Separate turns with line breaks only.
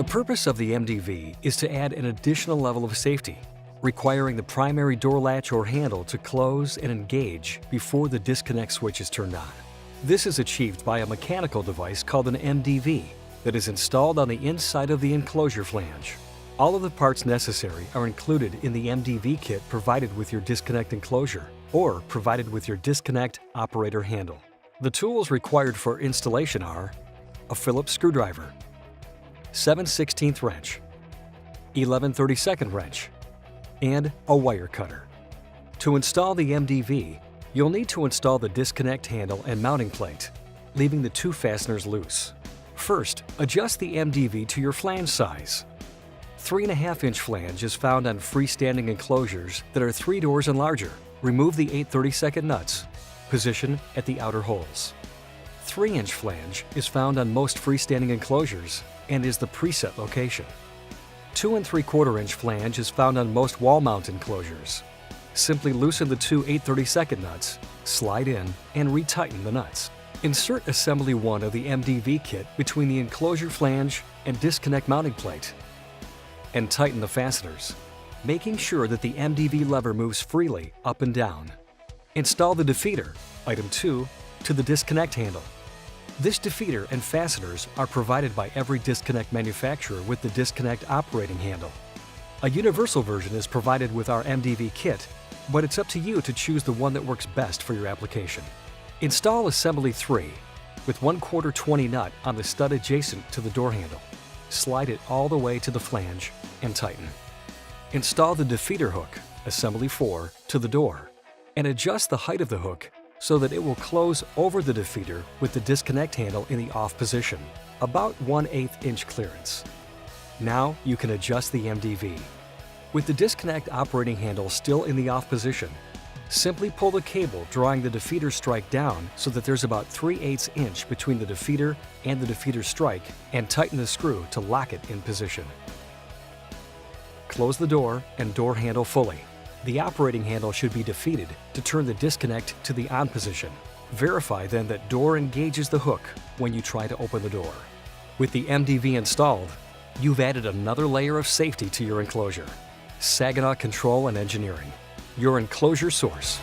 The purpose of the MDV is to add an additional level of safety, requiring the primary door latch or handle to close and engage before the disconnect switch is turned on. This is achieved by a mechanical device called an MDV that is installed on the inside of the enclosure flange. All of the parts necessary are included in the MDV kit provided with your disconnect enclosure or provided with your disconnect operator handle. The tools required for installation are a Phillips screwdriver, 7/16 wrench, 11/32 wrench, and a wire cutter. To install the MDV, you'll need to install the disconnect handle and mounting plate, leaving the two fasteners loose. First, adjust the MDV to your flange size. 3.5-inch flange is found on freestanding enclosures that are 3 doors and larger. Remove the 8/32 nuts. Position at the outer holes. 3-inch flange is found on most freestanding enclosures and is the preset location. 2 3/4-inch flange is found on most wall mount enclosures. Simply loosen the two 8/32 nuts, slide in, and retighten the nuts. Insert Assembly 1 of the MDV kit between the enclosure flange and disconnect mounting plate, and tighten the fasteners, making sure that the MDV lever moves freely up and down. Install the defeater, item 2, to the disconnect handle. This defeater and fasteners are provided by every disconnect manufacturer with the disconnect operating handle. A universal version is provided with our MDV kit, but it's up to you to choose the one that works best for your application. Install Assembly 3 with 1/4 20 nut on the stud adjacent to the door handle. Slide it all the way to the flange and tighten. Install the defeater hook, Assembly 4, to the door, and adjust the height of the hook so that it will close over the defeater with the disconnect handle in the off position, about 1/8 inch clearance. Now you can adjust the MDV. With the disconnect operating handle still in the off position, simply pull the cable drawing the defeater strike down so that there's about 3/8 inch between the defeater and the defeater strike, and tighten the screw to lock it in position. Close the door and door handle fully. The operating handle should be defeated to turn the disconnect to the on position. Verify then that door engages the hook when you try to open the door. With the MDV installed, you've added another layer of safety to your enclosure. Saginaw Control and Engineering, your enclosure source.